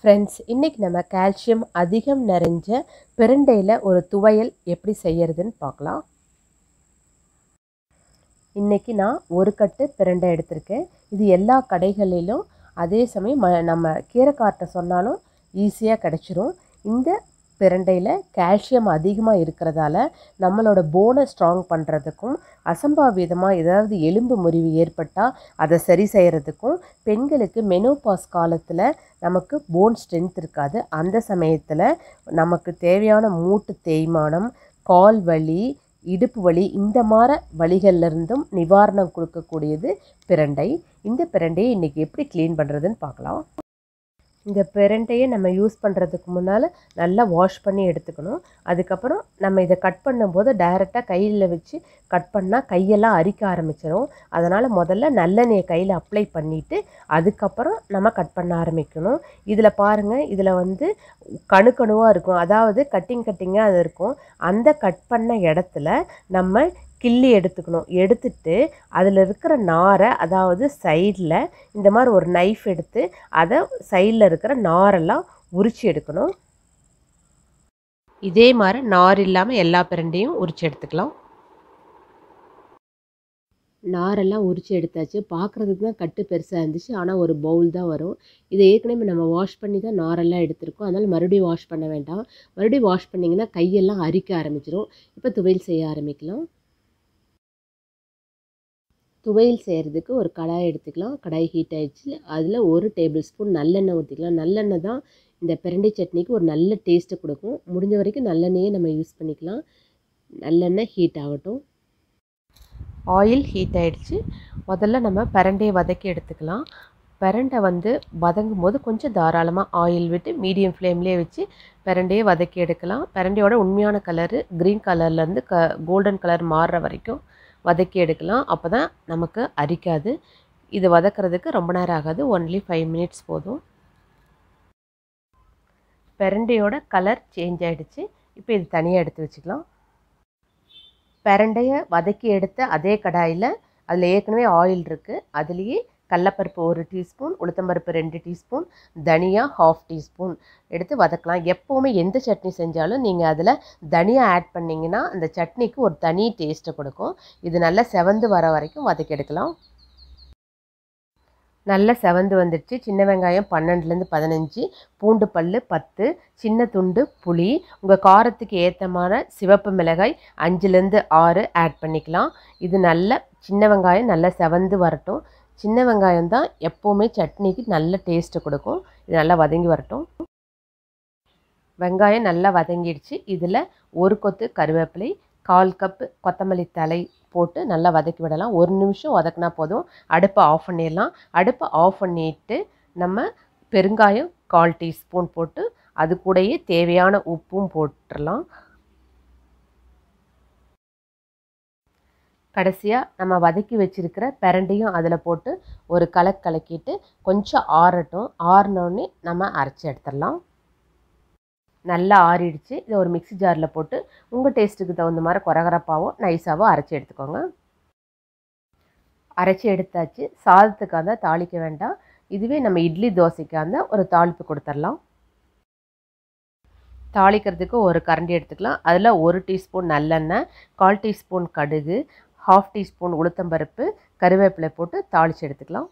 Friends, இன்னைக்கு நம்ம calcium அதிகம் நிறைஞ்ச பிரண்டையில் ஒரு துவையல் எப்படி செய்யறதுன்னு பார்க்கலாம். இன்னைக்கு நான் ஒரு கட்டு பிரண்டை எடுத்திருக்கேன். இது எல்லா கடைகளிலும் அதே சமயம் நம்ம கீரைக்கார்ட்ட சொன்னாலும் ஈஸியாக கிடச்சிரும். இந்த பிரண்டையில் கால்சியம் அதிகமாக இருக்கிறதால நம்மளோட போனை ஸ்ட்ராங் பண்ணுறதுக்கும், அசம்பாவிதமாக ஏதாவது எலும்பு முறிவு ஏற்பட்டால் அதை சரி செய்கிறதுக்கும், பெண்களுக்கு மெனோபாஸ் காலத்தில் நமக்கு போன் ஸ்ட்ரென்த் இருக்காது, அந்த சமயத்தில் நமக்கு தேவையான மூட்டு தேய்மானம், கால் வலி, இடுப்பு வலி, இந்த மாதிரி வலிகள்லேருந்தும் நிவாரணம் கொடுக்கக்கூடியது பிரண்டை. இந்த பிரண்டையை இன்றைக்கி எப்படி க்ளீன் பண்ணுறதுன்னு பார்க்கலாம். இந்த பிரண்டையை நம்ம யூஸ் பண்ணுறதுக்கு முன்னால் நல்லா வாஷ் பண்ணி எடுத்துக்கணும். அதுக்கப்புறம் நம்ம இதை கட் பண்ணும்போது டைரெக்டாக கையில் வச்சு கட் பண்ணால் கையெல்லாம் அரிக்க ஆரம்பிச்சிடும். அதனால் முதல்ல நல்லெண்ணெயை கையில் அப்ளை பண்ணிவிட்டு அதுக்கப்புறம் நம்ம கட் பண்ண ஆரம்பிக்கணும். இதில் பாருங்கள், இதில் கணுக்கணுவாக இருக்கும், அதாவது கட்டிங்காக அது இருக்கும். அந்த கட் பண்ண இடத்துல நம்ம கிள்ளி எடுத்துக்கணும். எடுத்துட்டு அதில் இருக்கிற நாரை, அதாவது சைடில் இந்த மாதிரி ஒரு நைஃப் எடுத்து அதை சைடில் இருக்கிற நாரெல்லாம் உரித்து எடுக்கணும். இதே மாதிரி நார் இல்லாமல் எல்லா பிரண்டையும் உரித்து எடுத்துக்கலாம். நாரெல்லாம் உரித்து எடுத்தாச்சு. பார்க்குறதுக்கு தான் கட்டு பெருசாக இருந்துச்சு, ஆனால் ஒரு பவுல் தான் வரும். இதை ஏற்கனவே நம்ம வாஷ் பண்ணி தான் நாரெல்லாம் எடுத்துருக்கோம். அதனால் மறுபடியும் வாஷ் பண்ண வேண்டாம். மறுபடியும் வாஷ் பண்ணிங்கன்னா கையெல்லாம் அரிக்க ஆரம்பிச்சிடும். இப்போ துவையல் செய்ய ஆரம்பிக்கலாம். துவையல் செய்கிறதுக்கு ஒரு கடாய் எடுத்துக்கலாம். கடாய் ஹீட் ஆகிடுச்சு. அதில் 1 டேபிள் ஸ்பூன் நல்லெண்ணெய் ஊற்றிக்கலாம். நல்லெண்ணெய் தான் இந்த பிரண்டை சட்னிக்கு ஒரு நல்ல டேஸ்ட்டை கொடுக்கும். முடிஞ்ச வரைக்கும் நல்லெண்ணெயே நம்ம யூஸ் பண்ணிக்கலாம். நல்லெண்ணெய் ஹீட் ஆகட்டும். ஆயில் ஹீட் ஆகிடுச்சு. முதல்ல நம்ம பிரண்டையை வதக்கி எடுத்துக்கலாம். பிரண்டை வதங்கும் போது கொஞ்சம் தாராளமாக ஆயில் விட்டு மீடியம் ஃப்ளேம்லேயே வச்சு பிரண்டையை வதக்கி எடுக்கலாம். பிரண்டையோட உண்மையான கலரு க்ரீன் கலர்லேருந்து கோல்டன் கலர் மாறுற வரைக்கும் வதக்கி எடுக்கலாம். அப்போ தான் நமக்கு அரிக்காது. இது வதக்கிறதுக்கு ரொம்ப நேரம் ஆகாது, ஒன்லி 5 மினிட்ஸ் போதும். பிரண்டையோட கலர் சேஞ்ச் ஆகிடுச்சு. இப்போ இது தனியாக எடுத்து வச்சுக்கலாம். பிரண்டையை வதக்கி எடுத்த அதே கடாயில் அதில் ஏற்கனவே ஆயில் இருக்குது. அதுலேயே கடலப்பருப்பு 1 டீஸ்பூன், உளுத்தம்பருப்பு 2 டீஸ்பூன், தனியா 1/2 டீஸ்பூன் எடுத்து வதக்கலாம். எப்போவுமே எந்த சட்னி செஞ்சாலும் நீங்கள் அதில் தனியா ஆட் பண்ணிங்கன்னா அந்த சட்னிக்கு ஒரு தனி டேஸ்ட்டை கொடுக்கும். இது நல்லா செவந்து வர வரைக்கும் வதக்கி எடுக்கலாம். நல்லா செவந்து வந்துடுச்சு. சின்ன வெங்காயம் 12லேருந்து 15, பூண்டு பல் 10, சின்ன துண்டு புளி, உங்கள் காரத்துக்கு ஏற்றமான சிவப்பு மிளகாய் 5லேருந்து 6 ஆட் பண்ணிக்கலாம். இது நல்ல சின்ன வெங்காயம் நல்லா செவந்து வரட்டும். சின்ன வெங்காயம் தான் எப்போவுமே சட்னிக்கு நல்ல டேஸ்ட்டு கொடுக்கும். இது நல்லா வதங்கி வரட்டும். வெங்காயம் நல்லா வதங்கிடுச்சு. இதில் 1 கொத்து கருவேப்பிலை, 1/4 கப்பு கொத்தமல்லி தழை போட்டு நல்லா வதக்கி விடலாம். 1 நிமிஷம் வதக்கினா போதும். அடுப்பை ஆஃப் பண்ணிடலாம். அடுப்பை ஆஃப் பண்ணிவிட்டு நம்ம பெருங்காயம் 1/4 டீஸ்பூன் போட்டு அது கூடயே தேவையான உப்பும் போட்டுடலாம். கடைசியாக நம்ம வதக்கி வச்சுருக்கிற பிரண்டையும் அதில் போட்டு ஒரு கலக்கிட்டு கொஞ்சம் ஆறட்டும். ஆறினோடனே நம்ம அரைச்சி எடுத்துடலாம். நல்லா ஆறிடுச்சு. இதை ஒரு மிக்ஸி ஜாரில் போட்டு உங்கள் டேஸ்ட்டுக்கு தகுந்த மாதிரி கொரகரப்பாவோ நைஸாவோ அரைச்சி எடுத்துக்கோங்க. அரைச்சி எடுத்தாச்சு. சாதத்துக்காக தான் தாளிக்க வேண்டாம். இதுவே நம்ம இட்லி தோசைக்காக ஒரு தாளிப்பு கொடுத்துடலாம். தாளிக்கிறதுக்கு ஒரு கரண்டி எடுத்துக்கலாம். அதில் 1 டீஸ்பூன் நல்லெண்ணெய், 1/4 டீஸ்பூன் கடுகு, 1/2 டீஸ்பூன் உளுத்தம்பருப்பு, கருவேப்பிலை போட்டு தாளித்து எடுத்துக்கலாம்.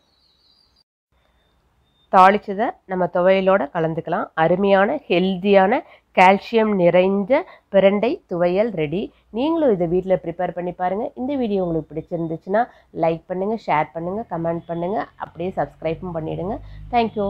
தாளிச்சதை நம்ம துவையலோடு கலந்துக்கலாம். அருமையான ஹெல்த்தியான கால்சியம் நிறைஞ்ச பிரண்டை துவையல் ரெடி. நீங்களும் இதை வீட்டில் ப்ரிப்பேர் பண்ணி பாருங்கள். இந்த வீடியோ உங்களுக்கு பிடிச்சிருந்துச்சுன்னா லைக் பண்ணுங்கள், ஷேர் பண்ணுங்கள், கமெண்ட் பண்ணுங்கள், அப்படியே சப்ஸ்கிரைபும் பண்ணிவிடுங்க. தேங்க்யூ.